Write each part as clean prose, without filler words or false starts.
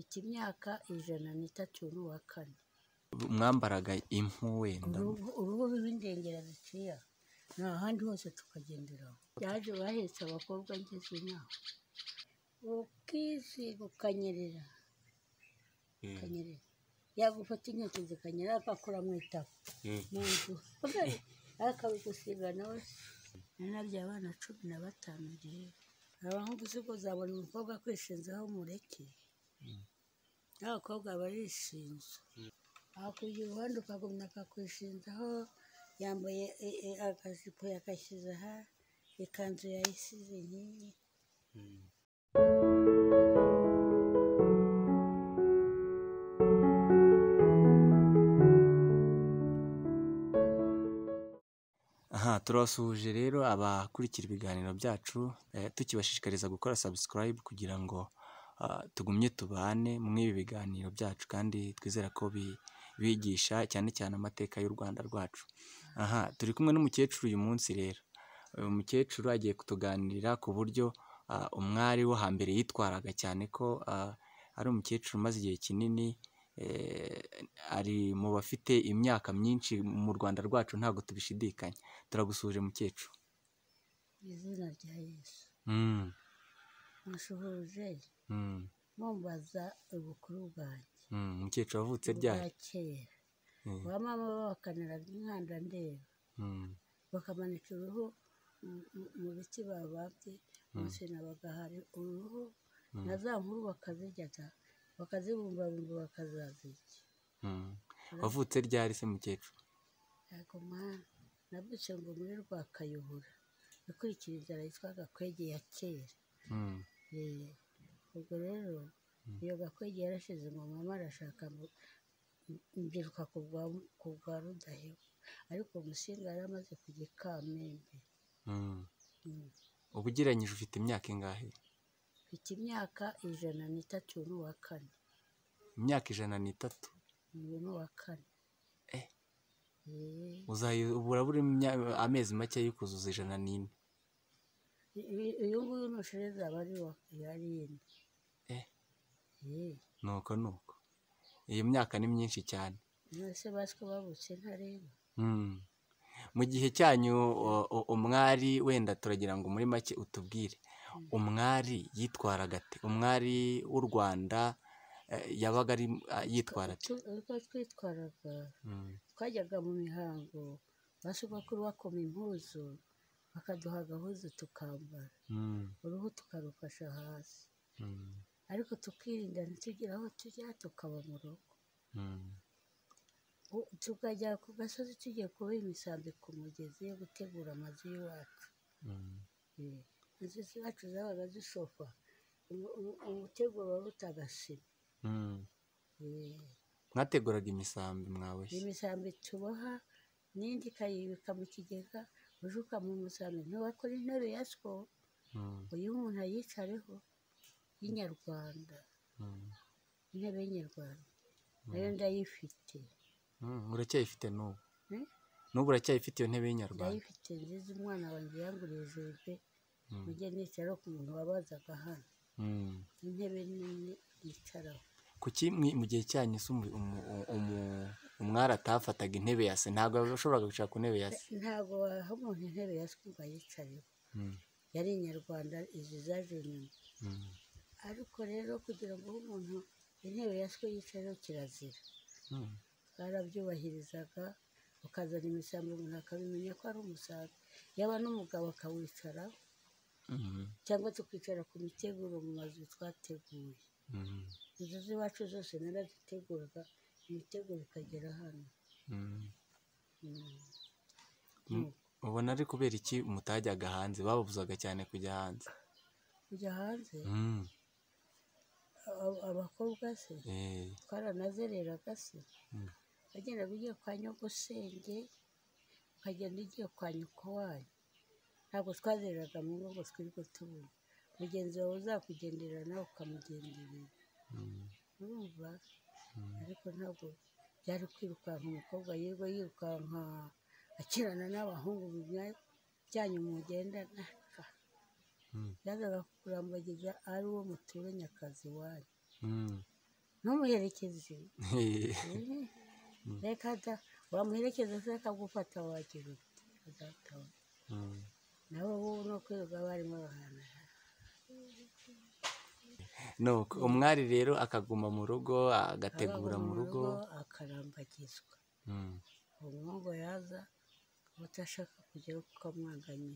Mfite imyaka 103 wa kane. Mwambaraga impu wenda Uruhu rw'indengera ziciya nta handi hose tukagenderaho. Yaje bahetse abakobwa ngeze inaha ukisiga ukanyerera yagufata inkweto zikanyera akakura mu itako mu nzu akabigusiga nawe. Nabyo abana 15 gihe abahungu siko zabona umukobwa kwishinzaho mureke abakobwa barishinza akugira uruhande ukagumya akakwishinzaho yambaye akajipo yakashyize aha ikanzu yayisize nkiyi. Turabasuhuje rero abakurikira ibiganiro byacu, tukibashishikariza gukora subscribe kugira ngo tugumye tubane muri ibi biganiro byacu, kandi twizera ko bigisha cyane cyane amateka y'u Rwanda rwacu. Turi kumwe n'umukecuru uyu munsi rero. Uyu mukecuru agiye kutuganirira ku buryo umwari wo hambere yitwaraga, cyane ko ari umukecuru umaze igihe kinini, ari mu bafite imyaka myinshi mu Rwanda rwacu, ntabwo tubishidikanya. Turagusuhuje mukecuru. Izina rya Yesu. Mushuhuje mumbaza ubukuru bwanjye. Mukecuru wavutse ryari? Kera ba mama babakaniraga inkanda ndeba bakamanika uruhu mu biti bababye munsi nabaga hari uruhu na za nkuru bakazijyaga bakazibumbabumba bakazazirya. Wavutse ryari se mukecuru? Yego mwana nabutse ngo muri Rwakayuhura ikurikira inzara yitwa Gakwege ya kera. Ubwo rero iyo Gakwege yarashize ngo mama arashaka mbyiruka ku bwa Rudahewa, ariko Musinga yari amaze kujya i Kamembe. Ubu ugereranyije ufite imyaka ingahe? Mfite imyaka 103 wa kane. Imyaka 103? Wa kane. Urabura amezi make y'ukuzuza 104. Uyu nguyu nushereza aba ari yarindi. Nuko iyo myaka ni myinshi cyane. Mwese basiko babutse ntareba. Mu gihe cyanyu umwari, wenda turagira ngo muri make utubwire umwari yitwaraga ate? Umwari w'u Rwanda yabaga ari yitwara ate? Uko twitwaraga twajyaga mu mihango basogokuru bakoma impuzu bakaduha agahuzu tukambara, uruhu tukarufasha hasi, ariko tukirinda ntitugire aho tujya tukaba mu rugo. Tukajya ku gasozi tugiye kuba imisambi ku mugezi yo gutegura amazu y'iwacu. Inzu zacu zabaga zishofa umuteguro wari utagasima. Mwateguraga imisambi mwawe? Imisambi tuboha n'indi ikayibika mu kigega, ujuka mu musambi ntiwakora intebe ya two uyu umuntu ayicareho y'inyarwanda, intebe y'inyarwanda nayo ndayifite. Uracyayifite n'ubu? N'ubu uracyayifite iyo ntebe y'inyarwanda? Ndayifite nziza, umwana wanjye yanguriye Jove mujye nicaraho ku muntu wabazaga hano. Intebe nini yicaraho. Kuki mu gihe cyanyu umwari atafataga intebe ya se? Ntabwo yashoboraga kwicara ku ntebe ya se? Ntabwo waha umuntu intebe ya se ngo ayicareho, yari inyarwanda, izi zaje nyuma. Ariko rero kugira ngo umuntu intebe ya se yicareho kirazira, twarabyubahirizaga. Ukazana imisambi umuntu akabimenya ko ari umusambi, yaba n'umugabo akawicaraho, cyangwa tukicara ku miteguro mu mazu twateguye. Inzu z'iwacu zose naraziteguraga, imiteguro ikagera hano. Ubona ari kubera iki mutajyaga hanze? Bababuzaga cyane kujya hanze? Kujya hanze abakobwa se twaranazereraga se. Wagendaga ugiye kwa nyogosenge ukagenda ugiye kwa nyoko wanyu. Ntabwo twazereraga mu ngo ngo twirirwe tubura. Mugenzi wawe uzakugenderera nawe ukamugenderera, urumva? Ariko ntabwo byari kwirukanka umukobwa yirirwa yirukanka akirana n'abahungu byanyu mugendana. Yazaga kukurambagiza ari uwo muturanye akazi wanyu. ntumuherekeze reka da wamuherekeza se akagufata wagira uti azataha nabo ubu no kwirirwa barimo bahana nuko umwari rero akaguma mu rugo agategura mu rugo akarambagizwa umuhungu yaza utashaka kujyayo kuko amwanganye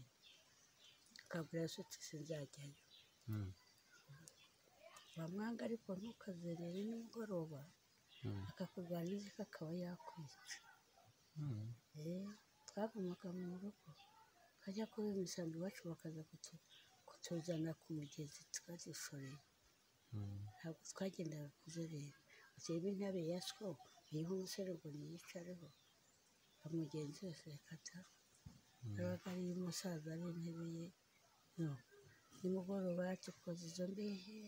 akabwira asuti sinzajyayo bamwanga ariko ntukazerere nimugoroba akakuganiriza ko akaba yakwica twagumaga mu rugo kajya kuba imisambi iwacu bakaza kutuzana ku mugezi tukazishorera ntabwo twagendaga kuzerera usibye intebe ya two iriho umusore ngo niyicareho umugenzi wese yakata yabaga ari umusaza ari intebe ye nimugoroba tukoze izo mbehe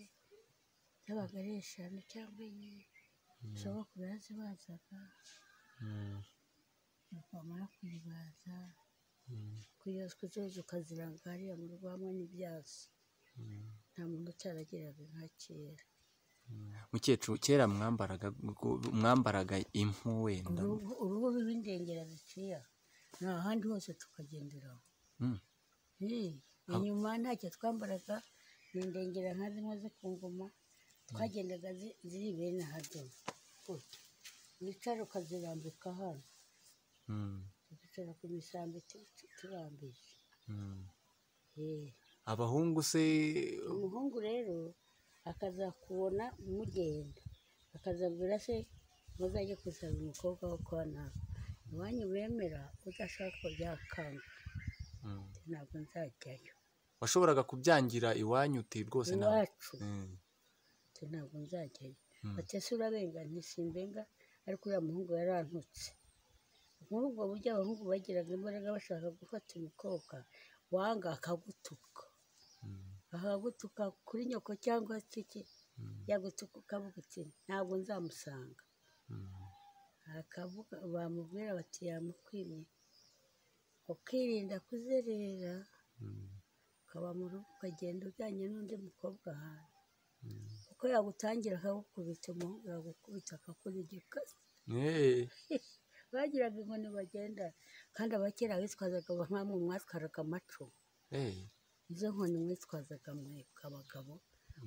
yabaga ari 5 cyangwa 4 sogokuru yazibazaga bamara kuyibaza kuyozwa zose ukaziranga hariya mu rugo hamwe n'ibyasi nta muntu utaragiraga nka kera mukecuru kera mwambaraga impu wenda uruhu rw'indengera ziciya nta handi hose tukagenderaho inyuma ntacyo twambaraga ni indengera nka zimwe zo ku ngoma twagendaga ziri bene hadomo wicara ukazirambika hano tukicara ku misambi turambije abahungu se umuhungu rero akazakubona mugenda akazabwira se muzajye kusaba umukobwa wo kwa nawe iwanyu bemera udashaka byakanga ntabwo nzajyayo washoboraga kubyangira iwanyu uti rwose iwacu ntabwo nzajyayo batese urabenga ntisimbenga ariko uriya muhungu yarantutse muri ubwo buryo abahungu bagiraga imbaraga bashaka gufata umukobwa wanga akagutuka kuri nyoko cyangwa se iki yagutuka ukavuga uti ntabwo nzamusanga akavuga bamubwira bati yamukwimye ukirinda kuzerera ukaba mu rugo ukagenda ujyanye n'undi mukobwa ahantu kuko yagutangira akagukubita umuhungu yagukubita akakurigika bagiraga inkoni bagenda kandi abakera bitwazaga nkamwe mwatwaraga amacumu izo nkoni mwitwazaga mwebwe abagabo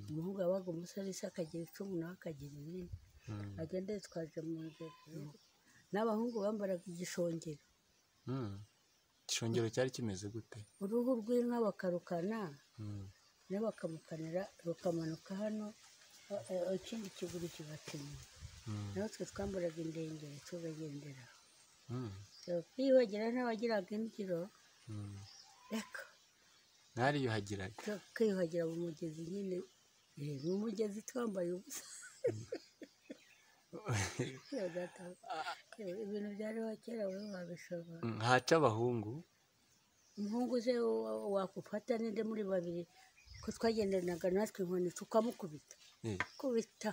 umuhungu yabaga umusore se akagira icumu nawe akagira irindi agenda yitwaje mu nzego n'abahungu bambaraga igishongero igishongero cyari kimeze gute uruhu rw'inka bakarukana n'abakamukanira rukamanuka hano ikindi kiguru kigacinya naho twe twambaraga indengere tubagendera twiyuhagira n'abagiraga imbyiro reka mwariyuhagiraga tukiyuhagira mu mugezi nyine mu mugezi twambaye ubusa ibintu byariho kera wowe wabishobora haca abahungu umuhungu ze wakufata n'inde muri babiri ko twagendanaga natwe inkoni tukamukubita kubita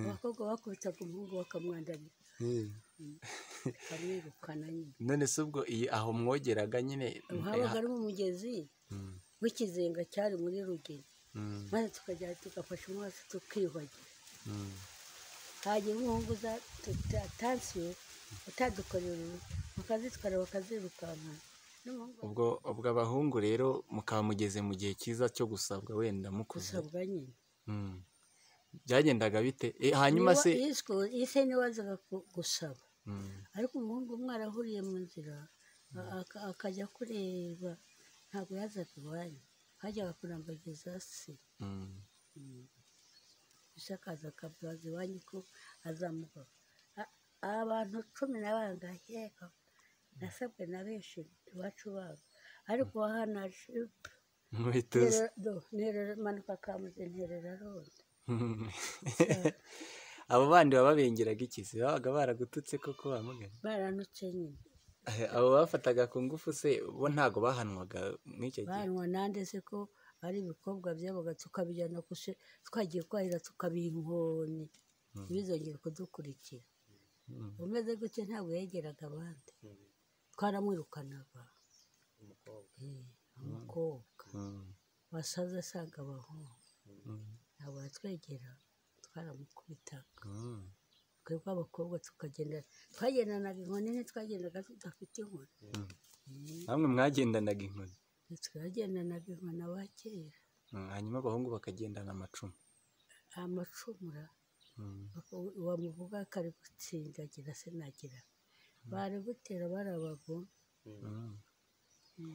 abakobwa bakubitaga umuhungu bakamwandarira bakamwirukana nyine none se ubwo aho mwogeraga nyine habaga ari mu mugezi w'ikizenga cyari muri rugero maze tukajya tugafasha umwasi tukiyuhagira hagira umuhungu uza tutansiye utadukorera bakazitwara bakazirukankana ubwo abahungu rero mukaba mugeze mu gihe cyiza cyo gusabwa wenda mukuze gusabwa nyine byagendaga bite hanyuma se ise niwe wazaga gusaba ariko umuhungu umwe arahuriye mu nzira akajya kureba ntabwo yazaga iwanyu hajyaga kurambagiza se ishakaza akabaza iwanyu ko azamuka abantu 10 na bangahe nasabwe na benshi iwacu babo ariko wahanaje nterera manuka kamuze nterera ronda abo bandi bababengeraga iki se babaga baragututse koko bamugana baranutse nyine abo bafataga ku ngufu se bo ntago bahanwaga mw'icyo gihe bahanwa nande se ko ari ibikobwa byabaga tukabijyana kushe twagiye kwahira tukabiha inkoni ntibizongere kudukurikira umeze gutya ntabwo yegeraga abandi twaramwirukanaga umukobwa wasaze asanga abahungu ntabwo yatwegera twaramukubitaga twebwe abakobwa twagendanaga inkoni ntitwagendaga tudafite inkoni namwe mwagendanaga inkoni twagendanaga inkoni abakera hanyuma abahungu bakagendana amacumura wamuvuga kari gutsindagira se nagira bari gutera bari abagome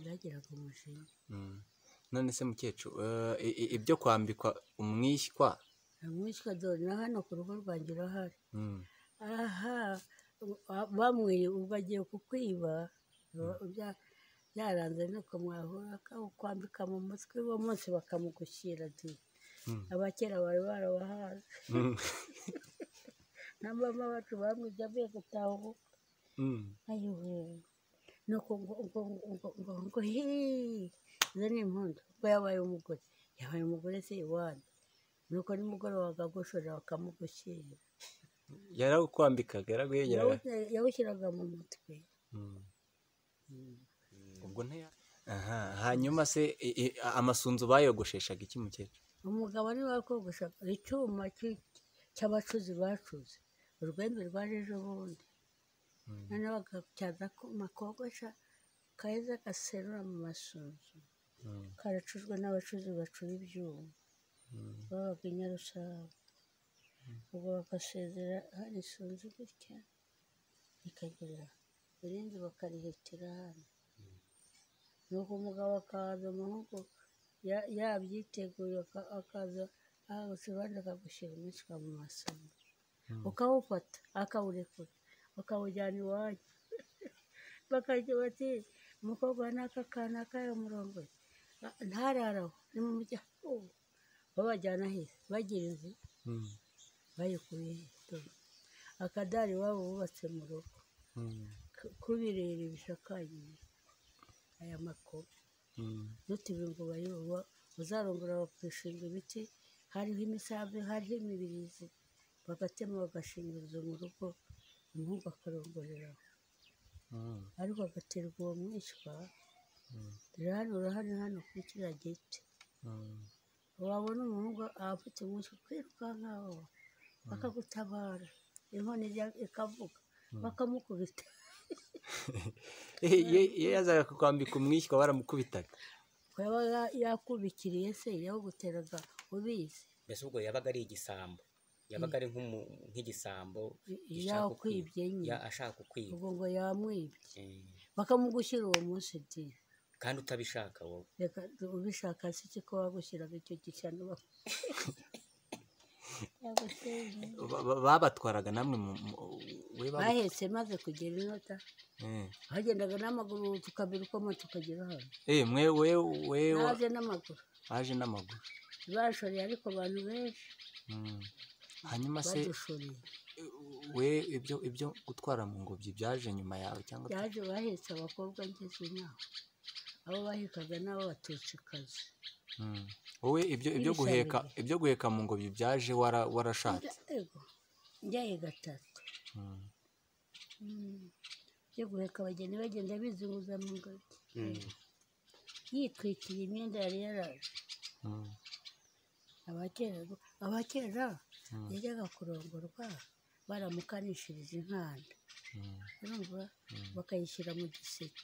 bagiraga umujinya. none se mukecuru ibyo kwambikwa umwishywa dore na hano ku rugo rwanjye urahari aha bamwe ubwo agiye kukwiba byaranze nuko mwahura kwambika mu mutwe uwo munsi bakamugushyira abakera bari barabahaze na mama wacu bamwibye avuye gutaha ubukwe ayiwe nuko ngo izo ni impundu ubwo yabaye umugore se iwanyu nuko nimugoroba bakagushorera bakamugushyira yarakwambikaga yawushyiraga mu mutwe ubwo hanyuma se amasunzu bayogosheshaga iki mukecuru umugabo niwe wakogoshaga icyuma cy'abacuzi bacuze urwembe rwaje ejo bundi noneho bagacyaza akuma kogosha kaheza gaserura mu masunzu karacuzwe n'abacuzi bacura ibyuma babaga i Nyarushamu ubwo bagasezera hari isunzu gutya rikagira irindi bakarihitira hano nuko umugabo akaza umuhungu yabyiteguye akaza ahagutse abandi akagushyira umwishywa mu masunzu ukawufata akawurekura bakawujyana iwanyu bakagira bati umukobwa n'aka kana k'ayo murongo ntararaho ni mu muryango babajyana heza bagira inzu bayikuye akadari iwabo bubatse mu rugo kubirere bishakaye aya makobo n'utubi ngo bayoba uzarongora bakishinga ibiti hariho imisambi hariho imibirizi bagatema bagashingiriza mu rugo umuhungu akarongorera ariko agaterwa uwo mwishywa urahari hano kuri kiriya giti wabona umuhungu afite umwishywa kwirukankaho bakagutabara inkoni ikavuga bakamukubita iyo yazaga kukwambika umwishywa baramukubitaga yaba yakubikiriye se yawuguteraga ubizi mbese ubwo yabaga ari igisambo yabaga ari nk'igisambo yakwibye nyine ashaka kukwiba ubwo ngo yamwibye bakamugushyira uwo munsi ebyiri kandi utabishaka wowe reka ubishaka si iki ko wagushyiraga icyo gishyano babatwaraga namwe bahetse maze kugera inota bagendaga n'amaguru tukabirukamo tukagera hano naje n'amaguru bashoreye ariko abantu benshi hanyuma se ibyo gutwara mu ngobyi byaje nyuma yawe cyangwa byaje bahetse abakobwa ngeze inaha abo bahekaga n'abo batutikazi wowe ibyo guheka mu ngobyi byaje warashatse njyaye gatatu byo guheka abageni bagenda bizunguza mu ngobyi yitwikiriye imyenda yari yaraje abakera yajyaga kurongorwa baramukanishiriza inkanda urumva bakayishyira mu giseke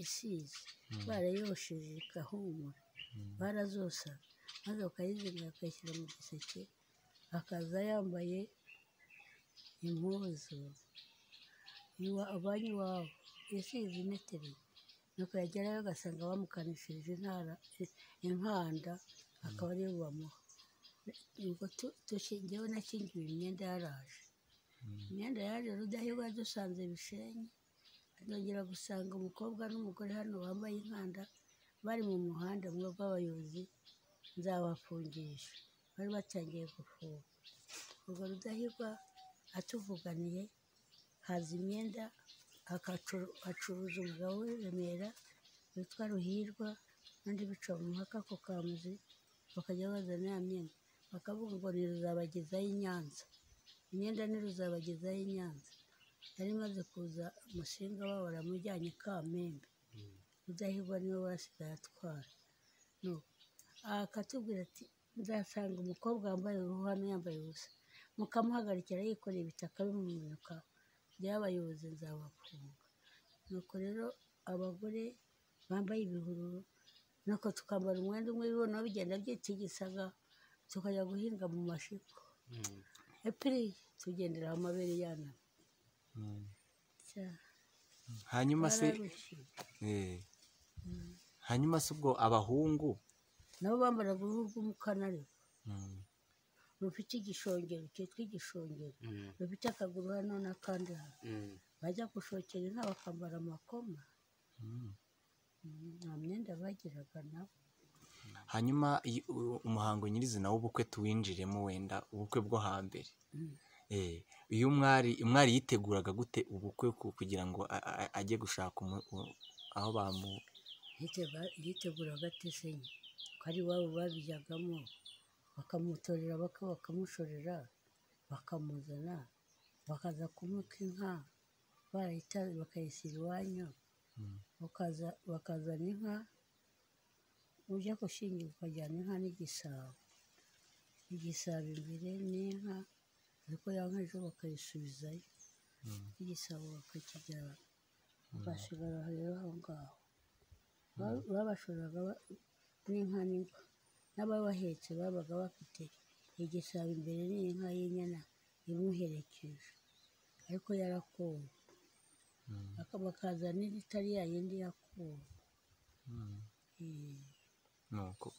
isize barayosheje igahumura barazosa maze bakayizinga bakayishyira mu giseke akaza yambaye impuzu abanyu iwabo yasize imetereye nuko yagerayo agasanga bamukanishirije inkanda akaba ariyo bamuha ubwo njyewe nakingiwe imyenda yaraje imyenda yaje Rudahigwa dusanze Bishenyi nongera gusanga umukobwa n'umugore hano bambaye inkanda bari mu muhanda mwe bw'abayobozi nzabafungisha bari batangiye gufunga ubwo Rudahigwa atuvuganiye haza imyenda acuruza umugabo w'i Remera witwa Ruhirwa n'undi bica mu muhaka ku Kamuzi bakajya bazana ya myenda bakavuga ngo niruzabagezaho i Nyanza imyenda niruzabagezaho i Nyanza yari imaze kuza umushinga wabo baramujyanye Kamembe Rudahigwa niwe wasigaye atwara akatubwira ati nzasanga umukobwa wambaye uruhu hano yambaye ubusa, mukamuhagarikira yikoreye ibitaka bimumanuka, by'abayobozi nzabafunga. Nuko rero abagore bambaye ibihururu, nuko tukambara umwenda umwe, bibonaho bigenda byitigisaga, tukajya guhinga mu mashiko. Epiri tugendera amabere yana. Hanyuma se hanyuma se ubwo abahungu nabo bambaraga uruhu rw'umukanari rufite igishongero cyitwa igishongero, rufite akaguru hano n'akandi hano. Bajya gushokera inka bakambara amakoma, nta myenda bagiraga nabo. hanyuma umuhango nyirizina w'ubukwe tuwinjiremo, wenda ubukwe bwo hambere. Iyo umwari yiteguraga gute ubukwe kugira ngo ajye gushaka aho yiteguraga atesenye, ko ari iwabo babijyagamo, bakamutorera bakamushorera, bakamuzana, bakaza kumuka inka, bakayishyira iwanyu, bakazana inka, ujya gushyingira ukajyana inka n'igisabo, igisabo imbere n'inka, ariko ya nka ejo bakayisubizayo, igisabo bakakijyana, bagasigara rero aho ngaho. Babashoraga n'inka n'inka, n'ababahetse babaga bafite igisabo imbere n'inka y'inyana imuherekeje, ariko yarakowe, bakazana n'itari ya yindi yakowe.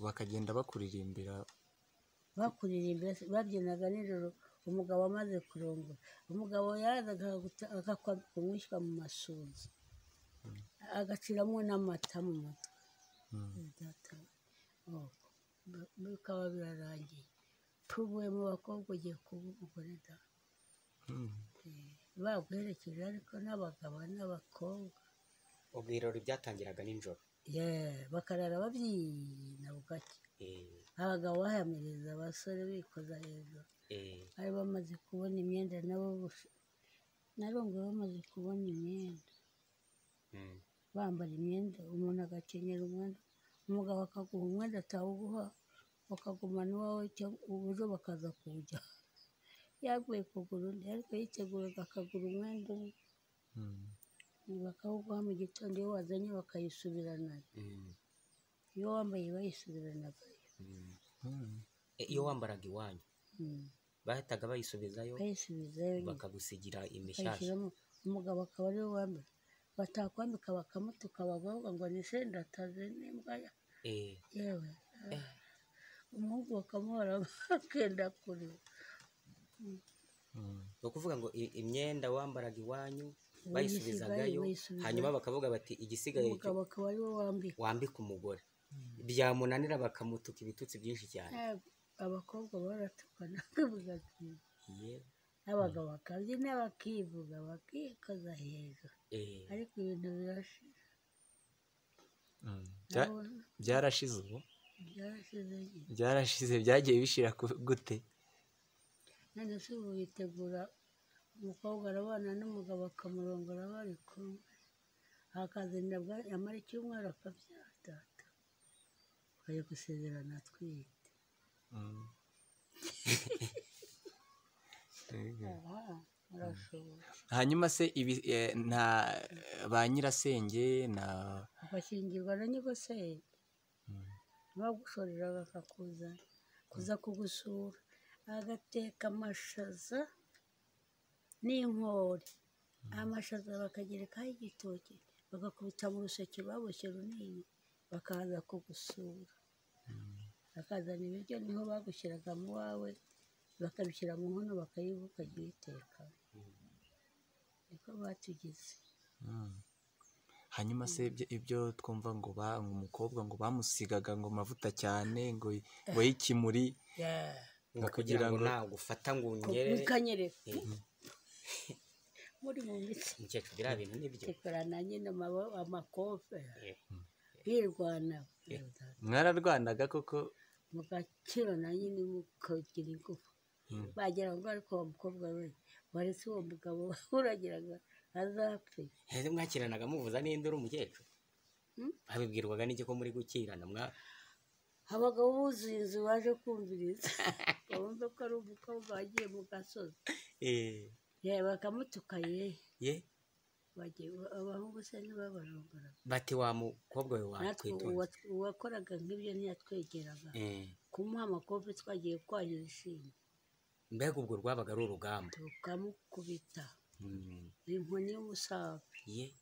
bakagenda bakuririmbira, babyinaga nijoro. Umugabo amaze kurongora, umugabo yazaga agakwambika umwishywa mu masunzu, agaciramo n'amata mu mutwe, bikaba birarangiye, tuvuye mu bakobwa ugiye kuba umugore da. Baguherekeje ariko n'abagabo n'abakobwa. Ubwo ibirori byatangiraga nijoro, bakarara babyina bugacya, abagabo bahamiriza, abasore bikoza hejuru, bari bamaze kubona imyenda, nabo narongo bamaze kubona imyenda, bambara imyenda, umuntu agakenyera umwenda, umugabo akaguha umwenda atawuguha, bakagumana iwawe, ubujo bakaza kuwujya yaguye kugura undi, ariko yiteguraga akagura umwenda umwe, bakawuguha mu gitondo, iyo wazanye bakayisubirana, iyo wambaye bayisubiranagayo. iyo wambaraga iwanyu bahitaga bayisubizayo, bakagusigira imishyashya. Umugabo akaba ariwe wambara, batakwambika bakamutuka, bakavuga ngo ni sendataze n'imbwa yewe, umuhungu bakamuhora bakenda kure. Ni ukuvuga ngo imyenda wambaraga iwanyu bayisubizagayo, hanyuma bakavuga bati igisigaye umugabo akaba ariwe wambika umugore, byamunanira bakamutuka ibitutsi byinshi cyane. Abakobwa baratukana, n'abagabo bakabyina bakivuga, bakikoza hejuru, ariko ibintu birashira. byarashize ubu, byarashize byagiye bishira gute? none se ubu bitegura, umukobwa arabana n'umugabo akamurongora bari kumwe, akazanira amara icyumweru akabyara data, bakajya gusezerana atwite. Hanyuma se nta ba nyirasenge bakashyingirwa na nyogoshe, bagushoreraga kuza kugusura, agateka amashaza n'inkori, amashaza bakagerekaho igitoki, bagakubita mu ruseke baboshye runini, bakaza kugusura, bakazana ibiryo, niho bagushyiraga mu wawe, bakabishyira mu nkono bakayiha ukajya uyiteka, niko batugize. Hanyuma se ibyo twumva ngo umukobwa ngo bamusigaga ngo amavuta cyane, ngo y'ikimuri, ngo kugira ngo nagufata ngo unyere muri mu mitsi. Mukecuru, biriya bintu nibyo tekorana nyine amakofe birwana. Mwararwanaga koko? Mugakirana nyine mukagira ingufu, bagira ngo ariko uwo mukobwa we waretse uwo mugabo uragiraga azapfe. Heze mwakiranaga muvuza n'induru umukecuru? Babibwirwaga n'iki ko muri gukirana? abagabo buzuye inzu baje kumviriza urumva ko ari umukobwa wagiye mu gasozi bakamutuka ye abahungu se ntibabarongora bati wa mukobwa we watwitonze uwakoraga nk'ibyo ntiyatwegeraga kumuha amakofe twagiye kwahira ishimwe mbega ubwo rwabaga ari urugamba tukamukubita inkoni y'umusaza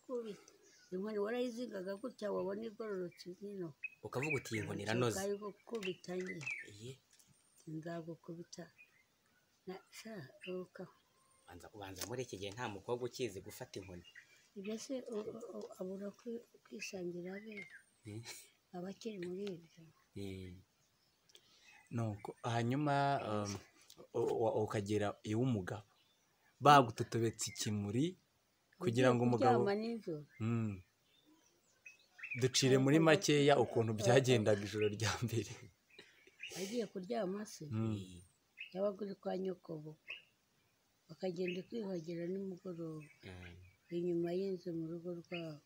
kubita inkoni warayizingaga gutya wabona igororotse nino ukavuga uti iyi nkoni iranoze ariko kubita nye nzagukubita ubanza muri iki gihe nta mukobwa ukizi gufata inkoni ibyo se abura kwisangira be abakiri muri ibyo nuko hanyuma ukagera iw'umugabo bagutotobetse ikimuri kugira ngo umugabo ducire muri makeya ukuntu byagendaga ijoro rya mbere agiye kuryama se yabaga uri kwa nyokobukwe bakagenda kwiyuhagira nimugoroba inyuma y'inzu mu rugo rwabo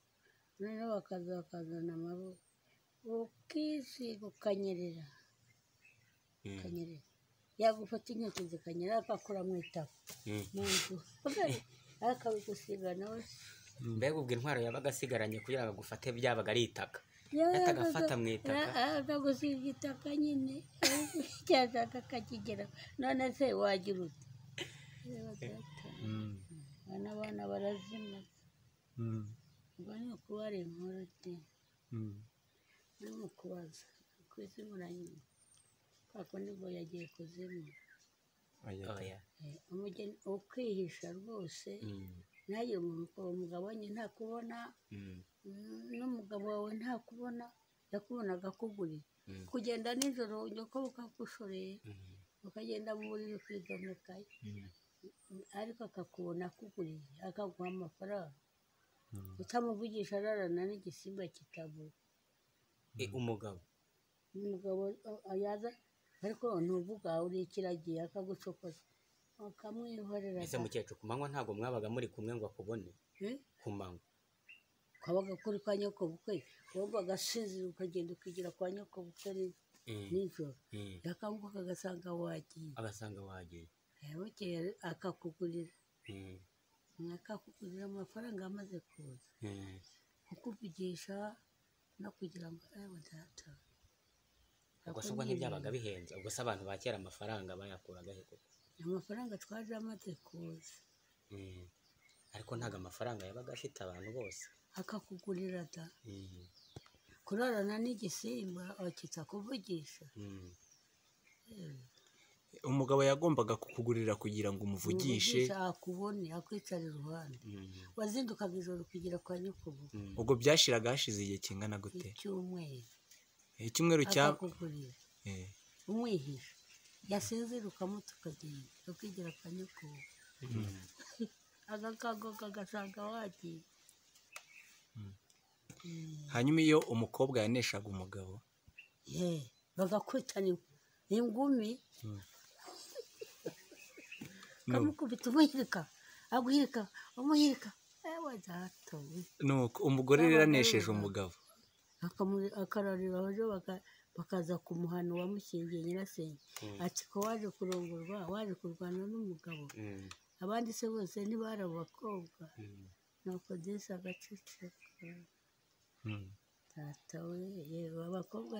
noneho bakazana amaboko ukisiga ukanyerera yagufata inkweto zikanyerera akakura mu itaka mu nzu akabigusiga nawe mbega ubwo intwaro yabaga asigaranye kugira ngo agufate byabaga ari itaka atagafata mu itaka akagusiga itaka nyine cyashaka akakigera none se wagira ute abana barazima ubwo ni ukubara inkuru de ni ukubaza kwizimura nyine kwako nibwo yagiye kuzimura umugeni ukwihisha rwose ntagire umuntu umugabo we ntakubona n'umugabo wawe ntakubona yakubonaga akugurira kugenda nijoro nyoko bukagushoreye ukagenda mu buriri ukidomekaye ariko akakubona akuguriye akaguha amafaranga utamuvugisha ararana n'igisimba kitavuga umugabo yaza ariko ntuvuga uri ikiragiye akagucokoza ukamwihorera ese mukecu ku manywa ntabwo mwabaga muri kumwe ngo akubone ku manywa kabaga kuri kwa nyokobukwe wowe agasinzira ukagenda ukigira kwa nyokobukwe nijoro yakanguka agasanga wagiye bukeye akakugurira amafaranga amaze kuza kukuvugisha no kugira ngo data ubwo se ubwo ntibyabaga bihenze ubwo se abantu ba kera amafaranga bayakuraga he koko amafaranga twaje amaze kuza ariko ntabwo amafaranga yabaga afite abantu bose akakugurira da kurarana n'igisimba akita kuvugisha umugabo yagombaga kukugurira kugira ngo umuvugishe akubone akwicara iruhande wazindukaga ijoro kugira kwa nyokobukwe ubwo byashiraga hashize igihe kingana gute icyumweru akakugurira umwihisha yasinzira ukamuta ukagenda ukigira kwa nyokobukwe agakanguka agasanga wagiye hanyuma iyo umukobwa yaneshaga umugabo bagakwitana ingumi kamukubita umuhirika aguhirika umuhirika nuko umugore rero anesheje umugabo akararira aho bakaza kumuhana uwamushyingiye nyirasenge ati ko waje kurongorwa waje kurwana n'umugabo abandi se bose ntibari abakobwa nuko disi agaceceka tata we yewe abakobwa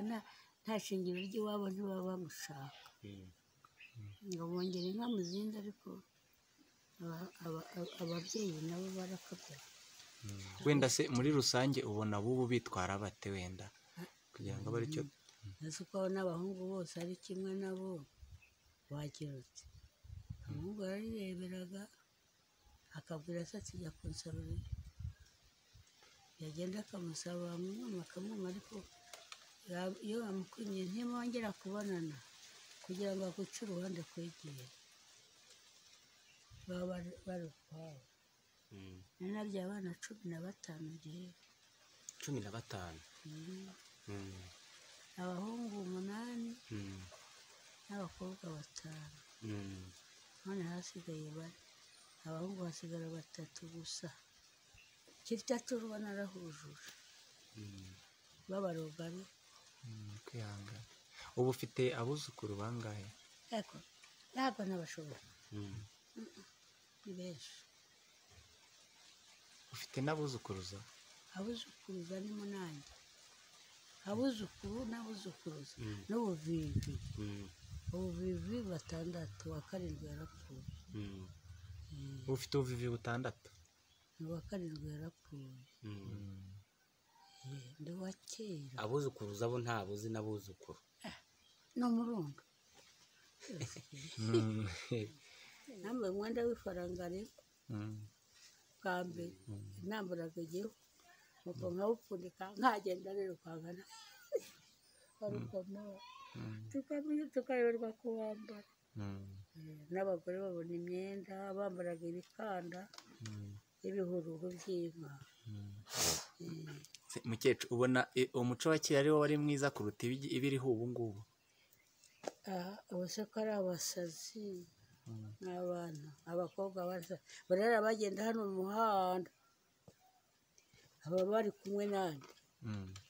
nta shingiro ry'iwabo ntibaba bamushaka ngo bongere inka mu zindi ariko ababyeyi nabo barakabya wenda se muri rusange ubona bubu bitwara bate wenda kugira ngo abe aricyo ese uko n'abahungu bose ari kimwe nabo wagira uti umuhungu yarireberaga akabwira se ati jya kunsabira yagenda akamusaba akamwuma ariko iyo bamukwinye ntimwongera kubonana kugira ngo aguce uruhande kwegera baba bari ukwawe nanabye abana 15 ngewe 15 abahungu 8 n'abakobwa 5 none hasigaye abahungu hasigara 3 gusa kitatu rubona rahujuje babarogari kwihangana ubu ufite abuzukuru bangahe? ariko ntabwo nabashobora ni benshi. Ufite n'abuzukuruza? Abuzukuruza ni munani, abuzukuru n'abuzukuruza n'ubuvivi. Ubuvivi 6, uwa 7 yarapfuye. Ufite ubuvivi 6? Uwa 7 yarapfuye. Ndi wa kera. Abuzukuruza bo ntabuzi n'abuzukuru no murunga. Nambaye umwenda w'ifaranga ariko bwa mbere nambaraga igihu nuko nkawupfundika nkagenda rero kwangana barukomera tukayoberwa kuwambara. N'abagore babona imyenda bambaraga ibikanda ibihururu by'inka. Mukecu, ubona umuco wa kera ari wo wari mwiza kuruta ibiriho ubu ngubu? Ubuse ko ari abasazi n'abana, abakobwa barara bagenda hano mu muhanda, aba bari kumwe nande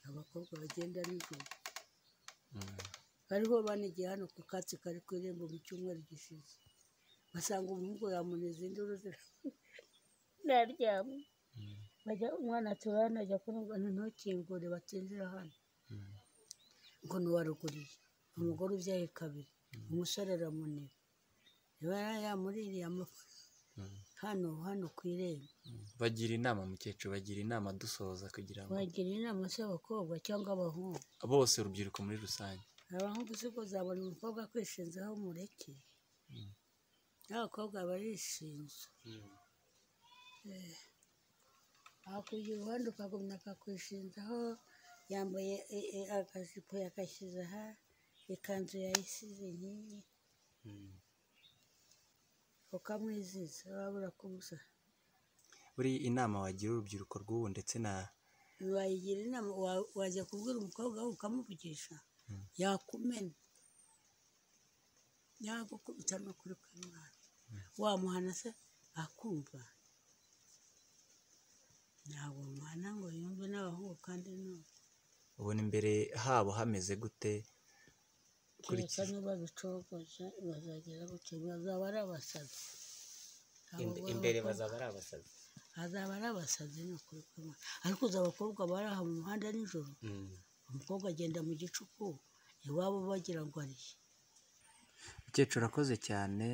abakobwa bagenda nijoro. Hariho banigiye hano ku katsi kari ku irembo mu cyumweru gishize, basanga umuhungu yamunize induru naryamye. Bajya umwana turana ajya kuvuga ntukingure batinjira hano ngo nuwaruguriye umugore ubyaye 2, umusore aramuniga yamuririye hano ku irembo. Bagira inama Mukecu, bagira inama dusoza kugira ngo bagira inama z'abakobwa cyangwa abahungu bose, urubyiruko muri rusange. Abahungu siko zabona umukobwa kwishinzaho mureke, n'abakobwa barishinza. Akugira uruhande ukagumya akakwishinzaho, yambaye akajipo yakashyize aha, ikanzu yayisize nk'iyi ukamwiziza wabura kumusa. Buri inama wagira urubyiruko rw'ubu ndetse na wayigira inama, wajya kubwira umukobwa we ukamuvugisha yakumena yagukubita no kuri kw'Imana, wamuhana se akumva? Ntabwo muhana ngo yumve n'abahungu kandi no. Ubona imbere habo hameze gute? Kereka niba bicogoje bazagera gutyo, bazaba ari abasazi. imbere bazaba ari abasazi, hazaba ari abasazi no kuri kw'Imana. Ariko uza abakobwa bari aha mu muhanda nijoro, umukobwa agenda mu gicuku iwabo bagira ngo ariye. Mukecu, urakoze cyane